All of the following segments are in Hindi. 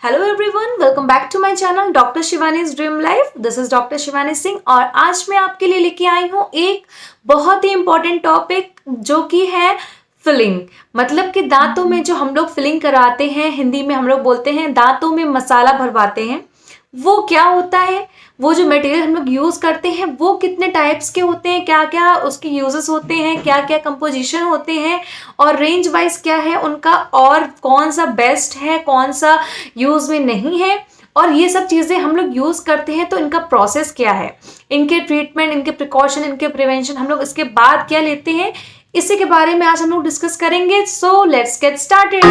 Hello everyone, welcome back to my channel doctor Shivani's dream life. This is doctor Shivani Singh और आज मैं आपके लिए लेके आई हूँ एक बहुत ही इम्पोर्टेंट टॉपिक जो कि है फिलिंग। मतलब कि दांतों में जो हम लोग फिलिंग कराते हैं, हिंदी में हम लोग बोलते हैं दांतों में मसाला भरवाते हैं, वो क्या होता है, वो जो मटेरियल हम लोग यूज करते हैं वो कितने टाइप्स के होते हैं, क्या क्या उसके यूजेस होते हैं, क्या क्या कंपोजिशन होते हैं और रेंज वाइज क्या है उनका, और कौन सा बेस्ट है, कौन सा यूज में नहीं है, और ये सब चीजें हम लोग यूज करते हैं तो इनका प्रोसेस क्या है, इनके ट्रीटमेंट, इनके प्रिकॉशन, इनके प्रिवेंशन हम लोग इसके बाद क्या लेते हैं, इसी के बारे में आज हम लोग डिस्कस करेंगे। So let's get started.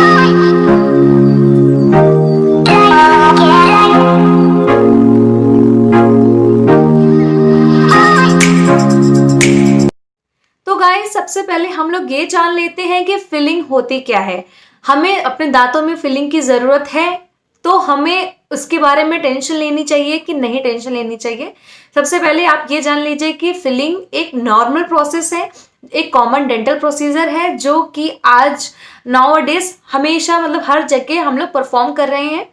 तो गाइस, सबसे पहले हम लोग ये जान लेते हैं कि फिलिंग होती क्या है। हमें अपने दांतों में फिलिंग की जरूरत है तो हमें उसके बारे में टेंशन लेनी चाहिए कि नहीं टेंशन लेनी चाहिए। सबसे पहले आप ये जान लीजिए कि फिलिंग एक नॉर्मल प्रोसेस है, एक कॉमन डेंटल प्रोसीजर है जो कि आज नाउ-अ-डेज हमेशा मतलब हर जगह हम लोग परफॉर्म कर रहे हैं,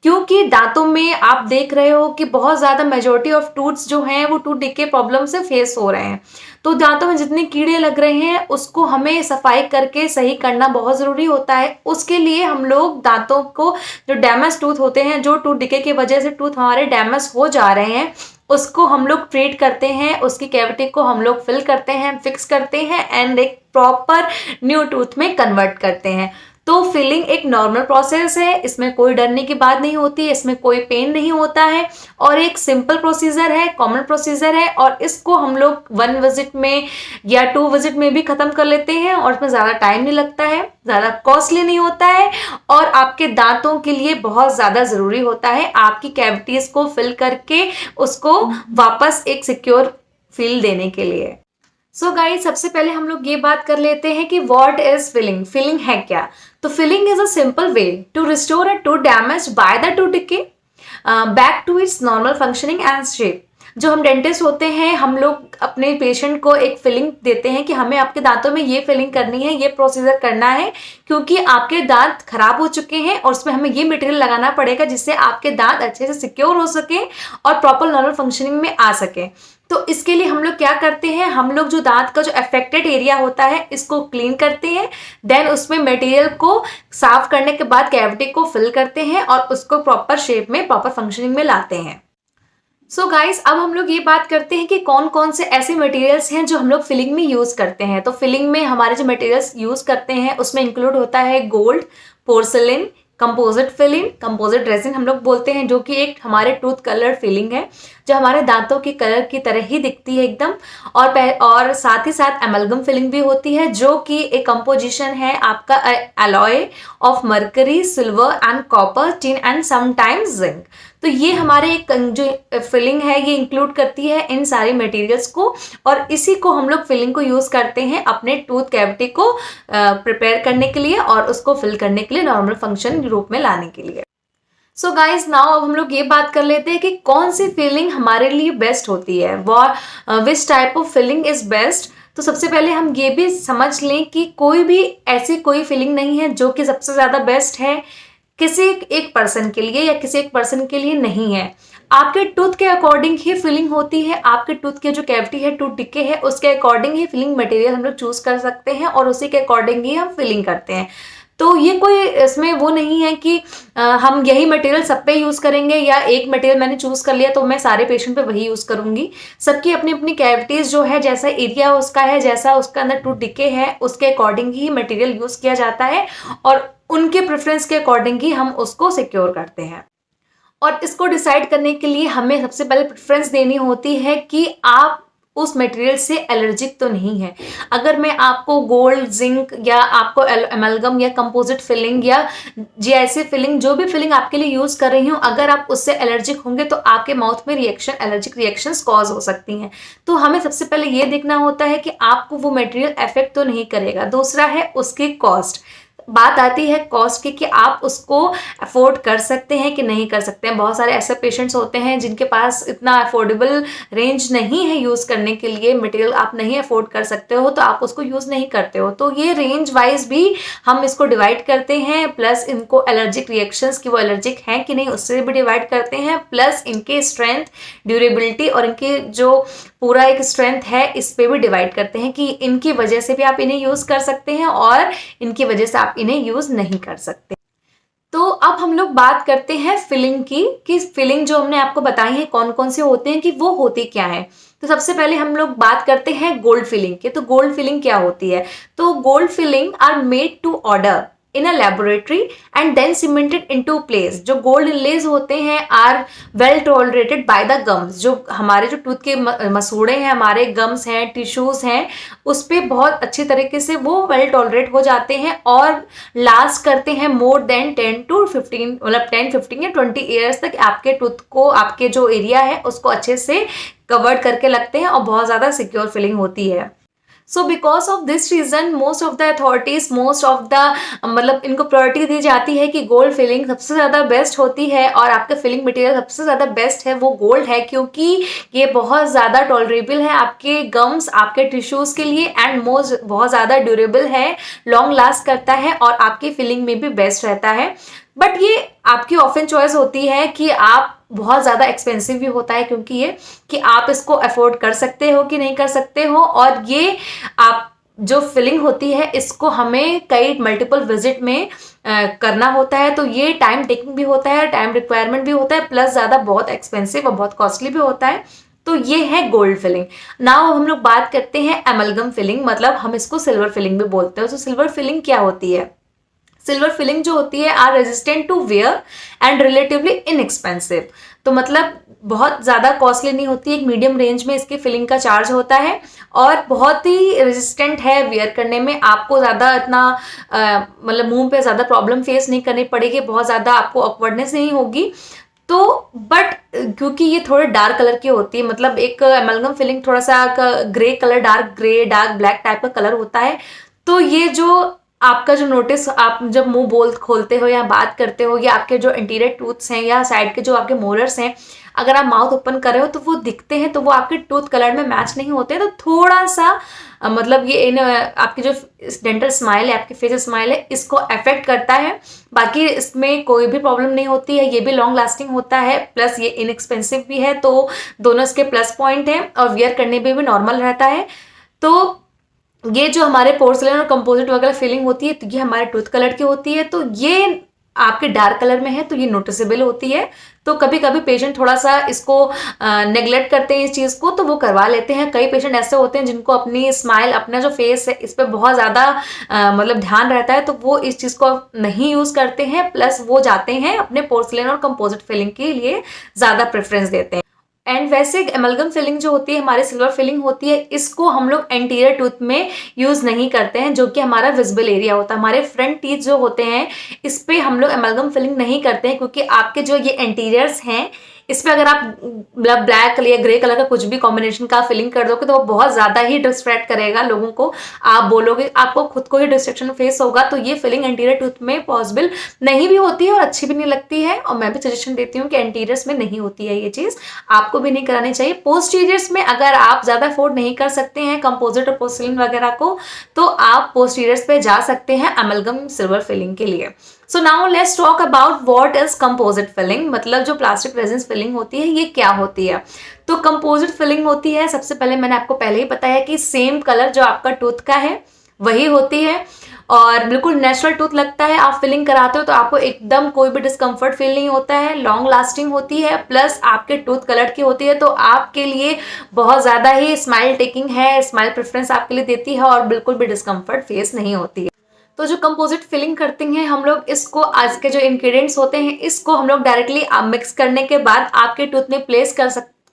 क्योंकि दांतों में आप देख रहे हो कि बहुत ज्यादा मेजोरिटी ऑफ टूथ्स जो हैं वो टूथ डिके प्रॉब्लम से फेस हो रहे हैं। तो दांतों में जितने कीड़े लग रहे हैं उसको हमें सफाई करके सही करना बहुत जरूरी होता है। उसके लिए हम लोग दांतों को, जो डैमेज टूथ होते हैं, जो टूथ डिके की वजह से टूथ हमारे डैमेज हो जा रहे हैं, उसको हम लोग ट्रीट करते हैं, उसकी कैविटी को हम लोग फिल करते हैं, फिक्स करते हैं एंड एक प्रॉपर न्यू टूथ में कन्वर्ट करते हैं। तो फिलिंग एक नॉर्मल प्रोसेस है, इसमें कोई डरने की बात नहीं होती है, इसमें कोई पेन नहीं होता है और एक सिंपल प्रोसीजर है, कॉमन प्रोसीजर है और इसको हम लोग 1 विजिट में या 2 विजिट में भी खत्म कर लेते हैं और इसमें ज़्यादा टाइम नहीं लगता है, ज़्यादा कॉस्टली नहीं होता है और आपके दांतों के लिए बहुत ज़्यादा ज़रूरी होता है आपकी कैविटीज को फिल करके उसको वापस एक सिक्योर फील देने के लिए। सो गाइस, सबसे पहले हम लोग ये बात कर लेते हैं कि व्हाट इज फिलिंग। फिलिंग है क्या? तो filling is a simple way to restore a tooth damage by the tooth decay back to its normal functioning and shape. जो हम डेंटिस्ट होते हैं, हम लोग अपने पेशेंट को एक फिलिंग देते हैं कि हमें आपके दांतों में ये फिलिंग करनी है, ये प्रोसीजर करना है, क्योंकि आपके दांत खराब हो चुके हैं और उसमें हमें ये मटेरियल लगाना पड़ेगा जिससे आपके दांत अच्छे से सिक्योर हो सके और प्रॉपर नॉर्मल फंक्शनिंग में आ सके। तो इसके लिए हम लोग क्या करते हैं, हम लोग जो दांत का जो अफेक्टेड एरिया होता है इसको क्लीन करते हैं, देन उसमें मटेरियल को साफ करने के बाद कैविटी को फिल करते हैं और उसको प्रॉपर शेप में, प्रॉपर फंक्शनिंग में लाते हैं। सो गाइस, अब हम लोग ये बात करते हैं कि कौन कौन से ऐसे मटेरियल्स हैं जो हम लोग फिलिंग में यूज करते हैं। तो फिलिंग में हमारे जो मटेरियल्स यूज करते हैं उसमें इंक्लूड होता है gold, porcelain, composite filling, composite resin हम लोग बोलते हैं, जो कि एक हमारे टूथ कलर फिलिंग है जो हमारे दांतों के कलर की तरह ही दिखती है एकदम। और साथ ही साथ एमलगम फिलिंग भी होती है जो कि एक कंपोजिशन है आपका alloy of mercury, silver and copper, tin and sometimes zinc. तो ये हमारे एक जो फिलिंग है ये इंक्लूड करती है इन सारे मटेरियल्स को और इसी को हम लोग फिलिंग को यूज करते हैं अपने टूथ कैविटी को प्रिपेयर करने के लिए और उसको फिल करने के लिए, नॉर्मल फंक्शन रूप में लाने के लिए। सो गाइज, नाउ अब हम लोग ये बात कर लेते हैं कि कौन सी फिलिंग हमारे लिए बेस्ट होती है, which type of filling is best. तो सबसे पहले हम ये भी समझ लें कि कोई भी ऐसी कोई फिलिंग नहीं है जो कि सबसे ज्यादा बेस्ट है किसी एक पर्सन के लिए या किसी एक पर्सन के लिए नहीं है। आपके टूथ के अकॉर्डिंग ही फिलिंग होती है, आपके टूथ के जो कैविटी है, टूथ डिके है, उसके अकॉर्डिंग ही फिलिंग मटेरियल हम लोग चूज कर सकते हैं और उसी के अकॉर्डिंग ही हम फिलिंग करते हैं। तो ये कोई इसमें वो नहीं है कि हम यही मटेरियल सब पे यूज करेंगे या एक मटेरियल मैंने चूज कर लिया तो मैं सारे पेशेंट पे वही यूज करूंगी। सबकी अपनी अपनी कैविटीज जो है, जैसा एरिया उसका है, जैसा उसका अंदर टूथ डिके है, उसके अकॉर्डिंग ही मटेरियल यूज किया जाता है और उनके प्रेफरेंस के अकॉर्डिंग ही हम उसको सिक्योर करते हैं। और इसको डिसाइड करने के लिए हमें सबसे पहले प्रेफरेंस देनी होती है कि आप उस मटेरियल से एलर्जिक तो नहीं है। अगर मैं आपको गोल्ड, जिंक या आपको एमलगम या कंपोजिट फिलिंग या जैसे फिलिंग, जो भी फिलिंग आपके लिए यूज कर रही हूँ, अगर आप उससे एलर्जिक होंगे तो आपके माउथ में रिएक्शन, एलर्जिक रिएक्शंस कॉज हो सकती हैं। तो हमें सबसे पहले ये देखना होता है कि आपको वो मटेरियल इफेक्ट तो नहीं करेगा। दूसरा है उसकी कॉस्ट। बात आती है कॉस्ट की कि आप उसको अफोर्ड कर सकते हैं कि नहीं कर सकते हैं। बहुत सारे ऐसे पेशेंट्स होते हैं जिनके पास इतना अफोर्डेबल रेंज नहीं है यूज़ करने के लिए, मटेरियल आप नहीं अफोर्ड कर सकते हो तो आप उसको यूज़ नहीं करते हो। तो ये रेंज वाइज भी हम इसको डिवाइड करते हैं, प्लस इनको एलर्जिक रिएक्शंस की वो एलर्जिक हैं कि नहीं उससे भी डिवाइड करते हैं, प्लस इनके स्ट्रेंथ, ड्यूरेबिलिटी और इनके जो पूरा एक स्ट्रेंथ है इस पे भी डिवाइड करते हैं कि इनकी वजह से भी आप इन्हें यूज़ कर सकते हैं और इनकी वजह से आप इन्हें यूज़ नहीं कर सकते। तो अब हम लोग बात करते हैं फिलिंग की, कि फिलिंग जो हमने आपको बताई है कौन कौन से होते हैं कि वो होती क्या है। तो सबसे पहले हम लोग बात करते हैं गोल्ड फिलिंग की। तो गोल्ड फिलिंग क्या होती है? तो gold filling are made to order in a laboratory and then cemented into place. जो गोल्ड इनलेज होते हैं are well tolerated by the gums. जो हमारे जो टूथ के मसूड़े हैं, हमारे गम्स हैं, टिश्यूज हैं, उस पर बहुत अच्छी तरीके से वो वेल टॉलरेट हो जाते हैं और लास्ट करते हैं मोर देन 10 to 15, मतलब 10, 15 या 20 ईयर्स तक आपके टूथ को, आपके जो एरिया है उसको अच्छे से कवर्ड करके लगते हैं और बहुत ज़्यादा सिक्योर फिलिंग होती है। So because of this reason most of the authorities, most of the मतलब इनको प्रायोरिटी दी जाती है कि गोल्ड फिलिंग सबसे ज़्यादा बेस्ट होती है और आपका फिलिंग मटेरियल सबसे ज़्यादा बेस्ट है वो गोल्ड है, क्योंकि ये बहुत ज़्यादा टॉलरेबल है आपके गम्स, आपके टिश्यूज़ के लिए एंड मोस्ट बहुत ज़्यादा ड्यूरेबल है, लॉन्ग लास्ट करता है और आपकी फिलिंग में भी बेस्ट रहता है। बट ये आपकी ऑफन चॉइस होती है कि आप, बहुत ज़्यादा एक्सपेंसिव भी होता है क्योंकि ये कि आप इसको अफोर्ड कर सकते हो कि नहीं कर सकते हो, और ये आप जो फिलिंग होती है इसको हमें कई मल्टीपल विजिट में करना होता है। तो ये टाइम टेकिंग भी होता है, टाइम रिक्वायरमेंट भी होता है, प्लस ज़्यादा बहुत एक्सपेंसिव और बहुत कॉस्टली भी होता है। तो ये है गोल्ड फिलिंग। नाउ हम लोग बात करते हैं एमलगम फिलिंग, मतलब हम इसको सिल्वर फिलिंग भी बोलते हैं। तो सिल्वर फिलिंग क्या होती है? सिल्वर फिलिंग जो होती है are resistant to wear and relatively inexpensive. तो मतलब बहुत ज़्यादा कॉस्टली नहीं होती, एक मीडियम रेंज में इसकी फिलिंग का चार्ज होता है और बहुत ही रेजिस्टेंट है वेयर करने में। आपको ज़्यादा इतना मतलब मुंह पे ज़्यादा प्रॉब्लम फेस नहीं करनी पड़ेगी, बहुत ज़्यादा आपको ऑकवर्डनेस नहीं होगी। तो बट क्योंकि ये थोड़े डार्क कलर की होती है, मतलब एक एमलगम फिलिंग थोड़ा सा grey colour, dark grey, dark black type का कलर होता है। तो ये जो आपका जो नोटिस, आप जब मुंह बोल खोलते हो या बात करते हो, या आपके जो इंटीरियर टूथ्स हैं या साइड के जो आपके मोलर्स हैं, अगर आप माउथ ओपन कर रहे हो तो वो दिखते हैं, तो वो आपके टूथ कलर में मैच नहीं होते हैं। तो थोड़ा सा मतलब ये आपकी जो डेंटल स्माइल है, आपकी फेस स्माइल है, इसको अफेक्ट करता है। बाकी इसमें कोई भी प्रॉब्लम नहीं होती है, ये भी लॉन्ग लास्टिंग होता है, प्लस ये इनएक्सपेंसिव भी है। तो दोनों इसके प्लस पॉइंट हैं और वियर करने में भी नॉर्मल रहता है। तो ये जो हमारे पोर्सलेन और कंपोजिट वगैरह फिलिंग होती है, तो ये हमारे टूथ कलर की होती है। तो ये आपके डार्क कलर में है तो ये नोटिसेबल होती है। तो कभी कभी पेशेंट थोड़ा सा इसको नेग्लेक्ट करते हैं इस चीज़ को, तो वो करवा लेते हैं। कई पेशेंट ऐसे होते हैं जिनको अपनी स्माइल, अपना जो फेस है, इस पर बहुत ज़्यादा मतलब ध्यान रहता है, तो वो इस चीज़ को नहीं यूज़ करते हैं, प्लस वो जाते हैं अपने पोर्सलेन और कंपोजिट फिलिंग के लिए ज़्यादा प्रेफरेंस देते हैं। एंड वैसे एमलगम फिलिंग जो होती है, हमारी सिल्वर फिलिंग होती है, इसको हम लोग एंटीरियर टूथ में यूज़ नहीं करते हैं, जो कि हमारा विजिबल एरिया होता है। हमारे फ्रंट टीथ जो होते हैं इस पे हम लोग एमलगम फिलिंग नहीं करते हैं, क्योंकि आपके जो ये एंटीरियर्स हैं इस पर अगर आप ब्लैक या ग्रे कलर का कुछ भी कॉम्बिनेशन का फिलिंग कर दोगे तो वो बहुत ज़्यादा ही डिस्ट्रैक्ट करेगा लोगों को। आप बोलोगे, आपको खुद को ही डिस्ट्रैक्शन फेस होगा। तो ये फिलिंग एंटीरियर टूथ में पॉसिबल नहीं भी होती है और अच्छी भी नहीं लगती है, और मैं भी सजेशन देती हूँ कि एंटीरियर्स में नहीं होती है ये चीज़, आपको भी नहीं करानी चाहिए। पोस्टीरियर्स में अगर आप ज़्यादा अफोर्ड नहीं कर सकते हैं कंपोजिट और पोर्सिलिन वगैरह को, तो आप पोस्टीरियर्स पे जा सकते हैं एमलगम सिल्वर फिलिंग के लिए। So now let's talk about what is composite filling, मतलब जो प्लास्टिक रेजिन फिलिंग होती है ये क्या होती है। तो कंपोजिट फिलिंग होती है, सबसे पहले मैंने आपको पहले ही बताया कि सेम कलर जो आपका टूथ का है वही होती है और बिल्कुल नेचुरल टूथ लगता है। आप फिलिंग कराते हो तो आपको एकदम कोई भी डिस्कम्फर्ट फील नहीं होता है, लॉन्ग लास्टिंग होती है, प्लस आपके टूथ कलर की होती है। तो आपके लिए बहुत ज़्यादा ही स्माइल टेकिंग है, स्माइल प्रेफरेंस आपके लिए देती है और बिल्कुल भी डिस्कम्फर्ट फेस नहीं होती है। तो जो कंपोजिट फिलिंग करते हैं हम लोग, इसको आज के जो इंग्रेडिएंट्स होते हैं इसको हम लोग डायरेक्टली मिक्स करने के बाद आपके टूथ में प्लेस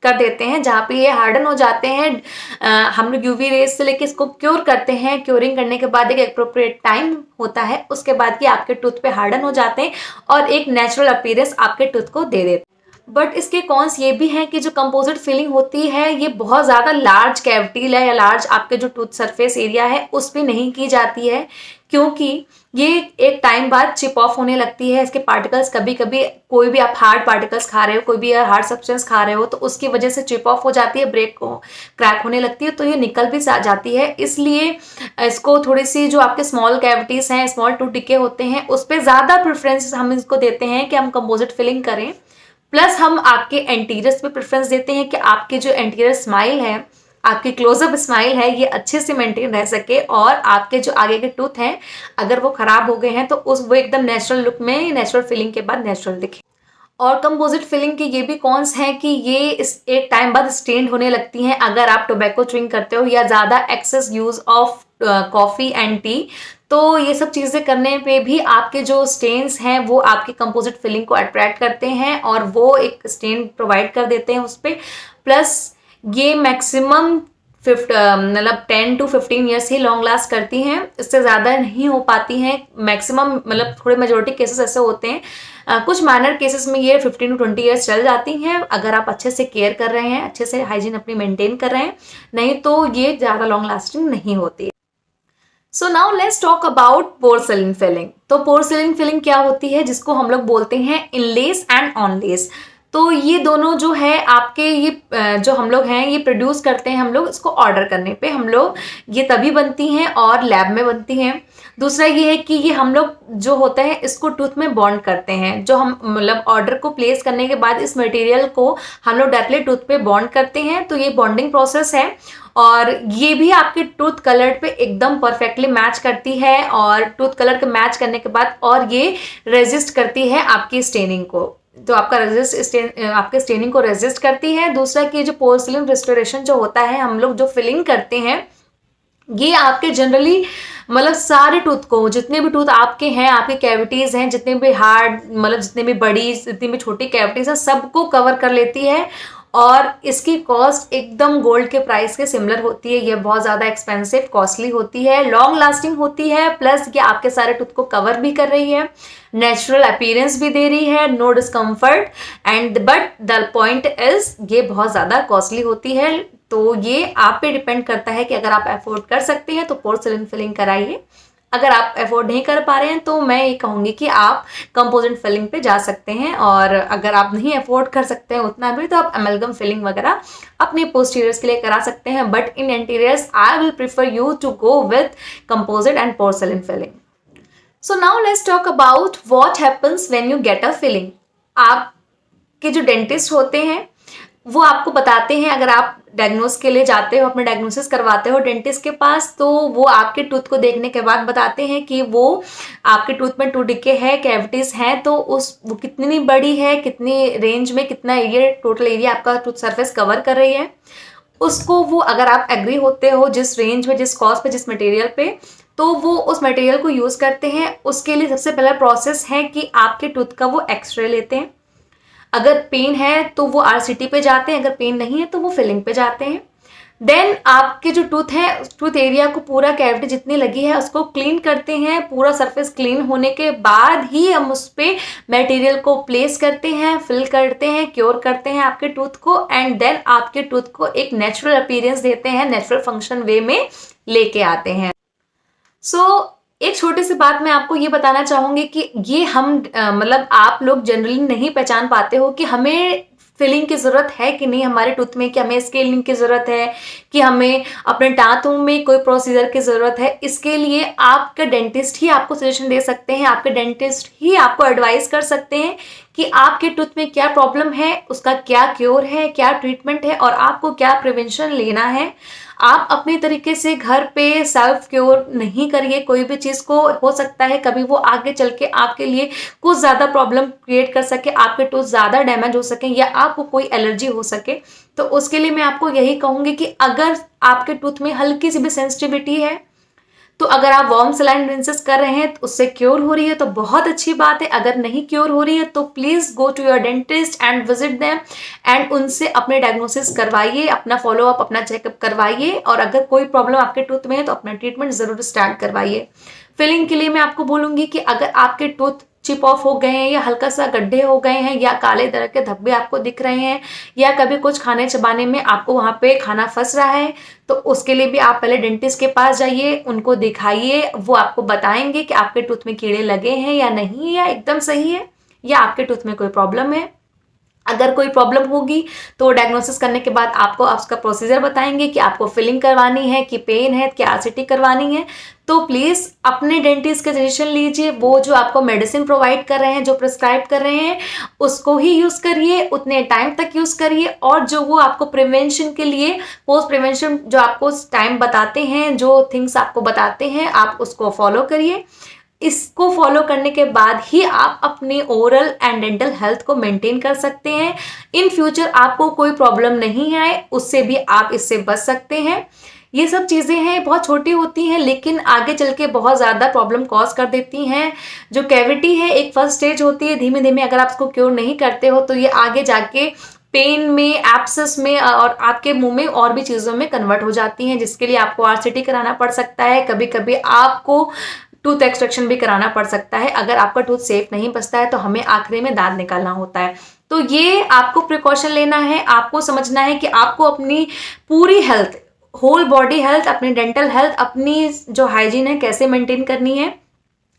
कर देते हैं, जहाँ पे ये हार्डन हो जाते हैं। हम लोग यूवी रेज से लेके इसको क्योर करते हैं। क्योरिंग करने के बाद एक एप्रोप्रिएट टाइम होता है, उसके बाद ये आपके टूथ पे हार्डन हो जाते हैं और एक नेचुरल अपीयरेंस आपके टूथ को दे देते हैं। बट इसके कॉन्स ये भी हैं कि जो कंपोजिट फिलिंग होती है ये बहुत ज़्यादा लार्ज कैविटी या लार्ज आपके जो टूथ सरफेस एरिया है उस पर नहीं की जाती है, क्योंकि ये एक टाइम बाद चिप ऑफ होने लगती है। इसके पार्टिकल्स कभी कभी कोई भी आप हार्ड पार्टिकल्स खा रहे हो, कोई भी हार्ड सब्सटेंस खा रहे हो, तो उसकी वजह से चिप ऑफ हो जाती है, ब्रेक को क्रैक होने लगती है, तो ये निकल भी जाती है। इसलिए इसको थोड़ी सी जो आपके स्मॉल कैविटीज हैं, स्मॉल टूथ डिके होते हैं, उस पर ज़्यादा प्रेफरेंस हम इसको देते हैं कि हम कंपोजिट फिलिंग करें। प्लस हम आपके एंटीरियर्स पे प्रेफरेंस देते हैं कि आपके जो एंटीरियर स्माइल है, आपकी क्लोजअप स्माइल है, ये अच्छे से मेंटेन रह सके और आपके जो आगे के टूथ हैं अगर वो खराब हो गए हैं तो वो एकदम नेचुरल लुक में, नेचुरल फिलिंग के बाद नेचुरल दिखे। और कंपोजिट फिलिंग के ये भी कॉन्स हैं कि ये इस एक टाइम बाद स्टेन होने लगती हैं अगर आप टोबैको च्युइंग करते हो या ज़्यादा excess use of coffee and tea. तो ये सब चीज़ें करने पे भी आपके जो स्टेन्स हैं वो आपकी कंपोजिट फिलिंग को अट्रैक्ट करते हैं और वो एक स्टेन प्रोवाइड कर देते हैं उस पर। प्लस ये मैक्सिमम मतलब 10 to 15 years he long last करती हैं, इससे ज़्यादा नहीं हो पाती हैं। मैक्सिमम मतलब थोड़े मेजोरिटी केसेस ऐसे होते हैं, कुछ माइनर केसेस में ये 15 to 20 ईयर्स चल जाती हैं अगर आप अच्छे से केयर कर रहे हैं, अच्छे से हाइजीन अपनी मेंटेन कर रहे हैं, नहीं तो ये ज़्यादा लॉन्ग लास्टिंग नहीं होती। So now let's talk about porcelain filling. तो पोर्सिलेन फिलिंग क्या होती है, जिसको हम लोग बोलते हैं इनलेस एंड ऑनलेस। तो ये दोनों जो है आपके ये जो हम लोग हैं ये प्रोड्यूस करते हैं हम लोग इसको ऑर्डर करने पे, हम लोग ये तभी बनती हैं और लैब में बनती हैं। दूसरा ये है कि ये हम लोग जो होता है इसको टूथ में बॉन्ड करते हैं, जो हम मतलब ऑर्डर को प्लेस करने के बाद इस मटेरियल को हम लोग डायरेक्टली टूथ पे बॉन्ड करते हैं। तो ये बॉन्डिंग प्रोसेस है और ये भी आपके टूथ कलर पे एकदम परफेक्टली मैच करती है और टूथ कलर के मैच करने के बाद और ये रेजिस्ट करती है आपकी स्टेनिंग को, तो आपका आपके स्टेनिंग को रेजिस्ट करती है। दूसरा कि जो पोर्सिलेन रिस्टोरेशन जो होता है हम लोग जो फिलिंग करते हैं ये आपके जनरली मतलब सारे टूथ को, जितने भी टूथ आपके हैं, आपके कैविटीज हैं, जितने भी हार्ड मतलब जितने भी बड़ी जितनी भी छोटी कैविटीज हैं सबको कवर कर लेती है और इसकी कॉस्ट एकदम गोल्ड के प्राइस के सिमिलर होती है। ये बहुत ज़्यादा एक्सपेंसिव कॉस्टली होती है, लॉन्ग लास्टिंग होती है, प्लस ये आपके सारे टूथ को कवर भी कर रही है, नेचुरल अपीयरेंस भी दे रही है, no discomfort and but the point is ये बहुत ज़्यादा कॉस्टली होती है। तो ये आप पे डिपेंड करता है कि अगर आप अफोर्ड कर सकते हैं तो पोर्सिलेन फिलिंग कराइए, अगर आप अफोर्ड नहीं कर पा रहे हैं तो मैं ये कहूँगी कि आप कंपोजिट फिलिंग पे जा सकते हैं। और अगर आप नहीं अफोर्ड कर सकते हैं उतना भी तो आप एमलगम फिलिंग वगैरह अपने पोस्टीरियर्स के लिए करा सकते हैं, but in interiors I will prefer you to go with composite and porcelain filling. So now let's talk about what happens when you get a filling. आपके जो डेंटिस्ट होते हैं वो आपको बताते हैं, अगर आप डायग्नोस के लिए जाते हो, अपने डायग्नोसिस करवाते हो डेंटिस्ट के पास, तो वो आपके टूथ को देखने के बाद बताते हैं कि वो आपके टूथ में टूथ डिके है, कैविटीज हैं, तो वो कितनी बड़ी है, कितनी रेंज में, कितना एरिया, टोटल एरिया आपका टूथ सरफेस कवर कर रही है, उसको वो अगर आप एग्री होते हो जिस रेंज में, जिस कॉस्ट पे, जिस मटेरियल पे, तो वो उस मटेरियल को यूज़ करते हैं। उसके लिए सबसे पहला प्रोसेस है कि आपके टूथ का वो एक्सरे लेते हैं, अगर पेन है तो वो आरसीटी पे जाते हैं, अगर पेन नहीं है तो वो फिलिंग पे जाते हैं। देन आपके जो टूथ है, टूथ एरिया को पूरा कैविटी जितनी लगी है उसको क्लीन करते हैं, पूरा सरफेस क्लीन होने के बाद ही हम उस पर मटेरियल को प्लेस करते हैं, फिल करते हैं, क्योर करते हैं आपके टूथ को एंड देन आपके टूथ को एक नेचुरल अपीयरेंस देते हैं, नेचुरल फंक्शन वे में लेके आते हैं। सो एक छोटी सी बात मैं आपको ये बताना चाहूँगी कि ये हम मतलब आप लोग जनरली नहीं पहचान पाते हो कि हमें फिलिंग की ज़रूरत है कि नहीं हमारे टूथ में, कि हमें स्केलिंग की ज़रूरत है, कि हमें अपने दांतों में कोई प्रोसीजर की ज़रूरत है। इसके लिए आपका डेंटिस्ट ही आपको सजेशन दे सकते हैं, आपके डेंटिस्ट ही आपको एडवाइस कर सकते हैं कि आपके टूथ में क्या प्रॉब्लम है, उसका क्या क्योर है, क्या ट्रीटमेंट है और आपको क्या प्रिवेंशन लेना है। आप अपने तरीके से घर पे सेल्फ क्योर नहीं करिए कोई भी चीज़ को, हो सकता है कभी वो आगे चल के आपके लिए कुछ ज़्यादा प्रॉब्लम क्रिएट कर सके, आपके टूथ ज़्यादा डैमेज हो सके या आपको कोई एलर्जी हो सके। तो उसके लिए मैं आपको यही कहूँगी कि अगर आपके टूथ में हल्की सी भी सेंसिटिविटी है तो अगर आप वार्म सलाइन रिंसेस कर रहे हैं तो उससे क्योर हो रही है तो बहुत अच्छी बात है, अगर नहीं क्योर हो रही है तो please go to your dentist and visit them and उनसे अपने डायग्नोसिस करवाइए, अपना फॉलोअप, अपना चेकअप करवाइए और अगर कोई प्रॉब्लम आपके टूथ में है तो अपना ट्रीटमेंट ज़रूर स्टार्ट करवाइए। फिलिंग के लिए मैं आपको बोलूँगी कि अगर आपके टूथ चिप ऑफ हो गए हैं या हल्का सा गड्ढे हो गए हैं या काले तरह के धब्बे आपको दिख रहे हैं या कभी कुछ खाने चबाने में आपको वहाँ पे खाना फंस रहा है, तो उसके लिए भी आप पहले डेंटिस्ट के पास जाइए, उनको दिखाइए। वो आपको बताएंगे कि आपके टूथ में कीड़े लगे हैं या नहीं, या एकदम सही है, या आपके टूथ में कोई प्रॉब्लम है। अगर कोई प्रॉब्लम होगी तो डायग्नोसिस करने के बाद आपको उसका प्रोसीजर बताएंगे कि आपको फिलिंग करवानी है कि पेन है, क्या आरसीटी करवानी है। तो प्लीज़ अपने डेंटिस्ट के सजेशन लीजिए, वो जो आपको मेडिसिन प्रोवाइड कर रहे हैं, जो प्रिस्क्राइब कर रहे हैं, उसको ही यूज़ करिए, उतने टाइम तक यूज़ करिए। और जो वो आपको प्रिवेंशन के लिए, पोस्ट प्रिवेंशन जो आपको टाइम बताते हैं, जो थिंग्स आपको बताते हैं, आप उसको फॉलो करिए। इसको फॉलो करने के बाद ही आप अपनी ओरल एंड डेंटल हेल्थ को मेंटेन कर सकते हैं। इन फ्यूचर आपको कोई प्रॉब्लम नहीं आए, उससे भी आप इससे बच सकते हैं। ये सब चीज़ें हैं, बहुत छोटी होती हैं लेकिन आगे चल के बहुत ज़्यादा प्रॉब्लम कॉज कर देती हैं। जो कैविटी है एक फर्स्ट स्टेज होती है, धीमे धीमे अगर आप इसको क्योर नहीं करते हो तो ये आगे जाके पेन में, एब्सेस में और आपके मुंह में और भी चीज़ों में कन्वर्ट हो जाती हैं, जिसके लिए आपको आरसीटी कराना पड़ सकता है। कभी कभी आपको टूथ एक्सट्रैक्शन भी कराना पड़ सकता है। अगर आपका टूथ सेफ नहीं बचता है तो हमें आखिरी में दांत निकालना होता है। तो ये आपको प्रिकॉशन लेना है, आपको समझना है कि आपको अपनी पूरी हेल्थ, होल बॉडी हेल्थ, अपनी डेंटल हेल्थ, अपनी जो हाइजीन है कैसे मेंटेन करनी है।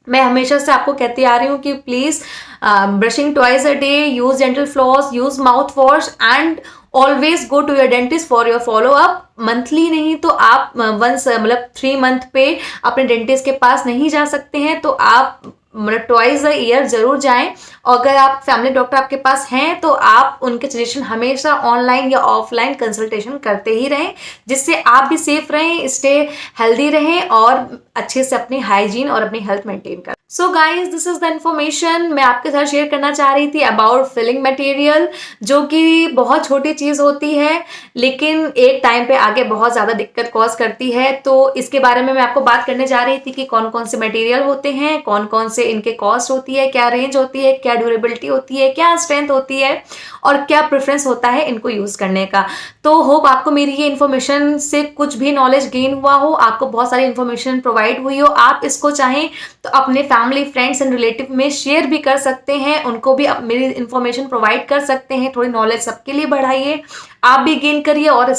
मैं हमेशा से आपको कहती आ रही हूँ कि please brushing twice a day, use dental floss, use mouth wash and always go to your dentist for your follow up. Monthly नहीं तो आप वंस मतलब 3 मंथ पे अपने डेंटिस्ट के पास नहीं जा सकते हैं, तो आप मतलब ट्वाइस अ ईयर जरूर जाएं। अगर आप फैमिली डॉक्टर आपके पास हैं तो आप उनके सजेशन हमेशा ऑनलाइन या ऑफलाइन कंसल्टेशन करते ही रहें, जिससे आप भी सेफ रहें, स्टे हेल्दी रहें और अच्छे से अपनी हाइजीन और अपनी हेल्थ मेंटेन करें। So guys, this is the information मैं आपके साथ शेयर करना चाह रही थी अबाउट फिलिंग मटेरियल, जो कि बहुत छोटी चीज़ होती है लेकिन एक टाइम पे आगे बहुत ज़्यादा दिक्कत कॉज करती है। तो इसके बारे में मैं आपको बात करने जा रही थी कि कौन कौन से मटेरियल होते हैं, कौन कौन से इनके कॉस्ट होती है, क्या रेंज होती है, क्या ड्यूरेबिलिटी होती है, क्या स्ट्रेंथ होती है और क्या प्रेफरेंस होता है इनको यूज़ करने का। तो होप आपको मेरी ये इन्फॉर्मेशन से कुछ भी नॉलेज गेन हुआ हो, आपको बहुत सारी इन्फॉर्मेशन प्रोवाइड हुई हो। आप इसको चाहें तो अपने फैमिली, फ्रेंड्स एंड रिलेटिव में शेयर भी कर सकते हैं, उनको भी मेरी इन्फॉर्मेशन प्रोवाइड कर सकते हैं। थोड़ी नॉलेज सबके लिए बढ़ाइए, आप भी गेन करिए और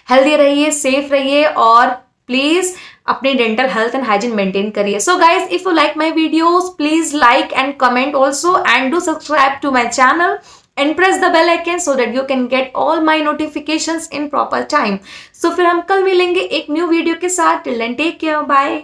हेल्दी रहिए, सेफ रहिए और प्लीज अपनी dental health and hygiene maintain करिए। So guys, if you like my videos please like and comment also and do subscribe to my channel and press the bell icon so that you can get all my notifications in proper time. So फिर हम कल मिलेंगे एक न्यू वीडियो के साथ। Till then take care, bye.